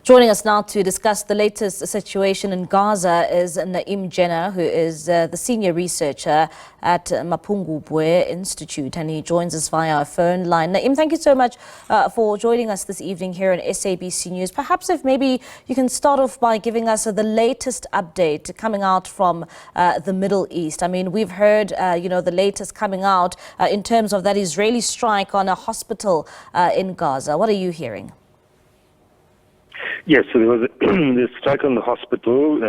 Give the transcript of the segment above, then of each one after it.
Joining us now to discuss the latest situation in Gaza is Jeenah, who is the senior researcher at Mapungubwe Institute, and he joins us via a phone line. Naeem, thank you so much for joining us this evening here on SABC News. Perhaps if maybe you can start off by giving us the latest update coming out from the Middle East. I mean, we've heard, the latest coming out in terms of that Israeli strike on a hospital in Gaza. What are you hearing? Yes, so there was this strike on the hospital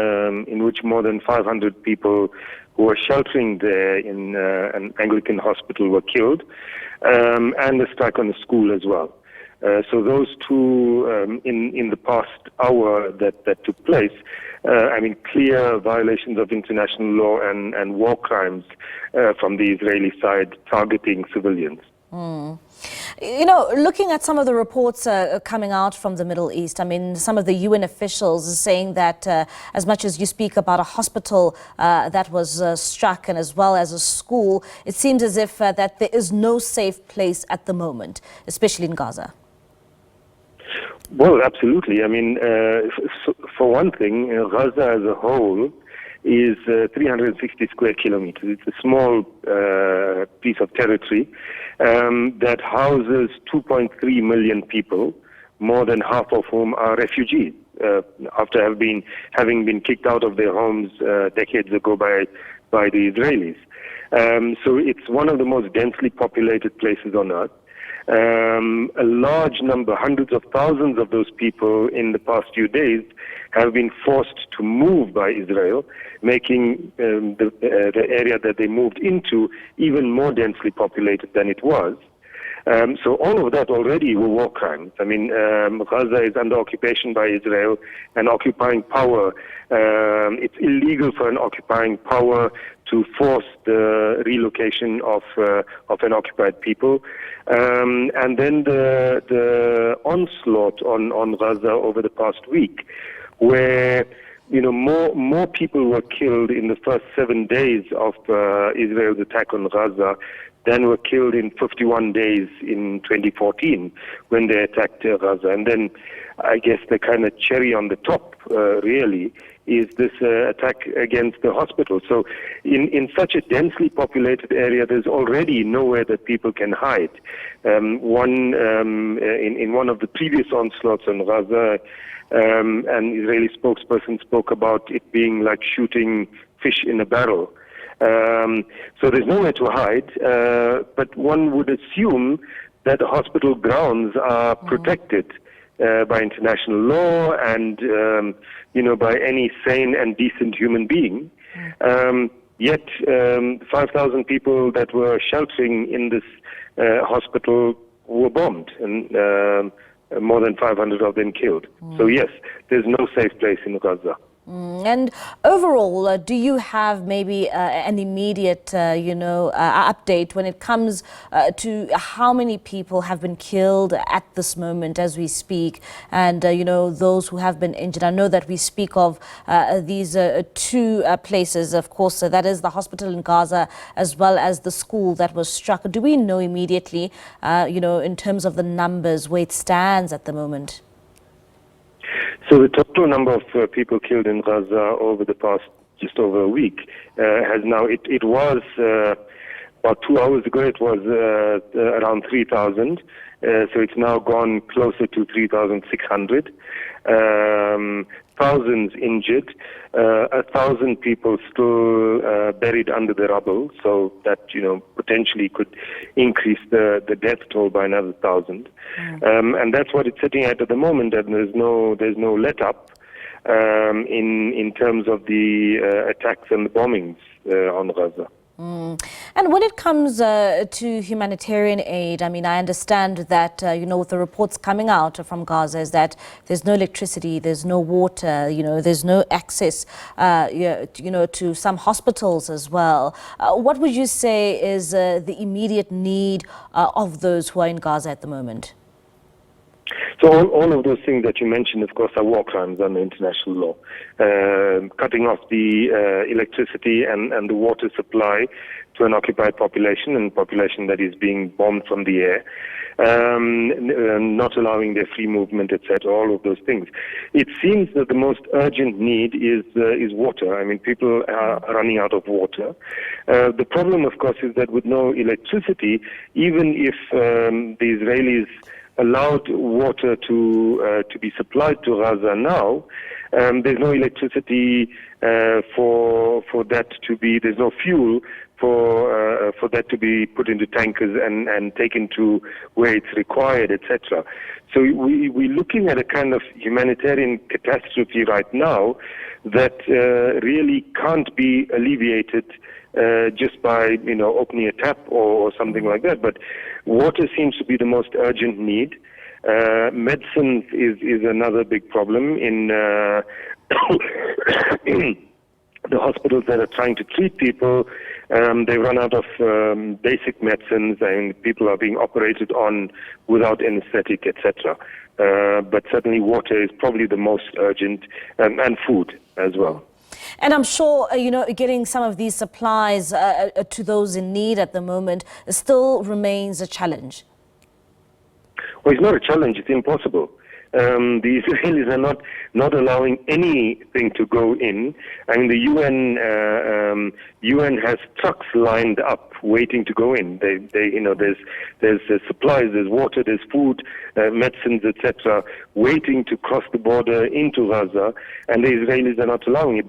in which more than 500 people who were sheltering there in an Anglican hospital were killed, and a strike on the school as well. So those two in the past hour that took place, clear violations of international law and war crimes from the Israeli side targeting civilians. Looking at some of the reports coming out from the Middle East, I mean, some of the UN officials are saying that as much as you speak about a hospital that was struck and as well as a school, it seems as if that there is no safe place at the moment, especially in Gaza. Well, absolutely. I mean, for one thing, Gaza as a whole is 360 square kilometers. It's a small piece of territory that houses 2.3 million people, more than half of whom are refugees after having been kicked out of their homes decades ago by the Israelis. So it's one of the most densely populated places on earth. A large number, hundreds of thousands of those people in the past few days have been forced to move by Israel, making the area that they moved into even more densely populated than it was. So all of that already were war crimes. I mean, Gaza is under occupation by Israel, and occupying power. It's illegal for an occupying power to force the relocation of an occupied people. And then the onslaught on Gaza over the past week, where more people were killed in the first 7 days of Israel's attack on Gaza than were killed in 51 days in 2014 when they attacked Gaza. And then I guess the kind of cherry on the top, really, is this attack against the hospital. So in such a densely populated area, there's already nowhere that people can hide. In one of the previous onslaughts on Gaza, an Israeli spokesperson spoke about it being like shooting fish in a barrel. So there's nowhere to hide, but one would assume that the hospital grounds are protected by international law and, by any sane and decent human being. Yet 5,000 people that were sheltering in this hospital were bombed, and more than 500 of them killed. So yes, there's no safe place in Gaza. And overall, do you have maybe an immediate, update when it comes to how many people have been killed at this moment as we speak, and, those who have been injured? I know that we speak of these two places, of course, that is the hospital in Gaza as well as the school that was struck. Do we know immediately, in terms of the numbers, where it stands at the moment? So the total number of people killed in Gaza over the past just over a week has now, it was about 2 hours ago, it was around 3,000. So it's now gone closer to 3,600. Thousands injured, 1,000 people still buried under the rubble. So that, potentially could increase the death toll by another 1,000. And that's what it's sitting at the moment, and there's no let up in terms of the attacks and the bombings on Gaza. And when it comes to humanitarian aid, I mean, I understand that, with the reports coming out from Gaza is that there's no electricity, there's no water, there's no access, to some hospitals as well. What would you say is the immediate need of those who are in Gaza at the moment? So all of those things that you mentioned, of course, are war crimes under international law. Cutting off the electricity and the water supply to an occupied population and population that is being bombed from the air, not allowing their free movement, etc., all of those things. It seems that the most urgent need is water. I mean, people are running out of water. The problem, of course, is that with no electricity, even if the Israelis allowed water to be supplied to Gaza now, there's no electricity for that to be. There's no fuel for that to be put into tankers and taken to where it's required, etc. So we're looking at a kind of humanitarian catastrophe right now that really can't be alleviated just by opening a tap or something like that. But water seems to be the most urgent need. Medicine is another big problem in the hospitals that are trying to treat people. They run out of basic medicines, and people are being operated on without anesthetic, etc. But certainly water is probably the most urgent, and food as well. And I'm sure, getting some of these supplies to those in need at the moment still remains a challenge. Well, it's not a challenge, it's impossible. The Israelis are not allowing anything to go in. I mean, the UN has trucks lined up waiting to go in. There's supplies, there's water, there's food, medicines, etc., waiting to cross the border into Gaza, and the Israelis are not allowing it.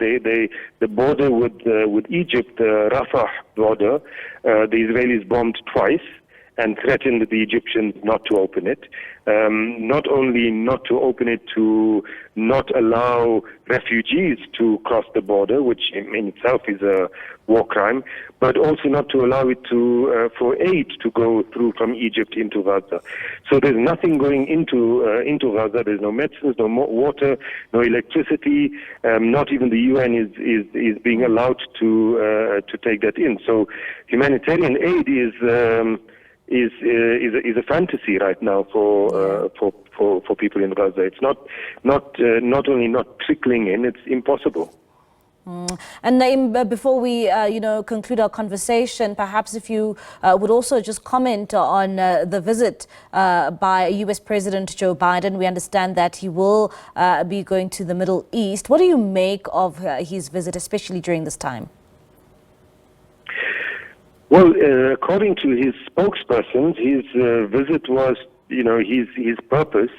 The border with Egypt, the Rafah border, the Israelis bombed twice and threatened the Egyptians not to open it. Not only not to open it, to not allow refugees to cross the border, which in itself is a war crime, but also not to allow it for aid to go through from Egypt into Gaza. So there's nothing going into Gaza. There's no medicines, no water, no electricity. Not even the UN is being allowed to take that in. So humanitarian aid is a fantasy right now for people in Gaza. It's not only not trickling in, it's impossible. And Naeem, before we conclude our conversation, perhaps if you would also just comment on the visit by US President Joe Biden. We understand that he will be going to the Middle East. What do you make of his visit, especially during this time? Well, according to his spokespersons, his visit was, his purpose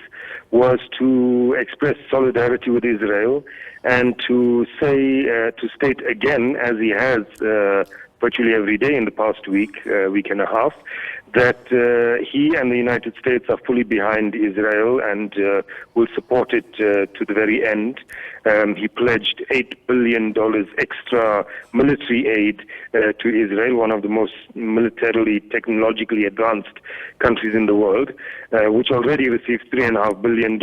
was to express solidarity with Israel and to state again, as he has virtually every day in the past week and a half, that he and the United States are fully behind Israel and will support it to the very end. He pledged $8 billion extra military aid to Israel, one of the most militarily, technologically advanced countries in the world, which already receives $3.5 billion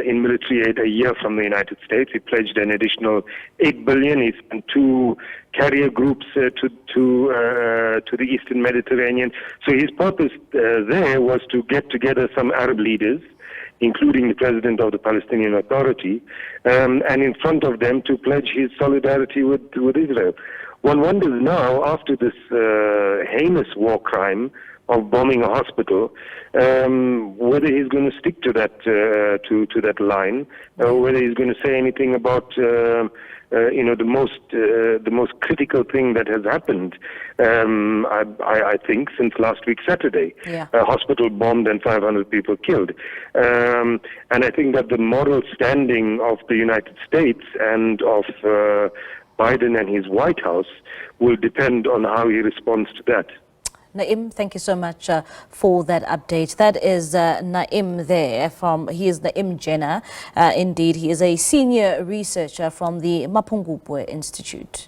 in military aid a year from the United States. He pledged an additional $8 billion. He sent 2 carrier groups to the Eastern Mediterranean. So his purpose there was to get together some Arab leaders, including the president of the Palestinian Authority, and in front of them to pledge his solidarity with Israel. One wonders now, after this heinous war crime of bombing a hospital, whether he's going to stick to that line, or whether he's going to say anything about the most critical thing that has happened. I think since last week Saturday, a hospital bombed and 500 people killed, and I think that the moral standing of the United States and of Biden and his White House will depend on how he responds to that. Naeem, thank you so much for that update. That is Naeem there he is Naeem Jeenah. Indeed, he is a senior researcher from the Mapungubwe Institute.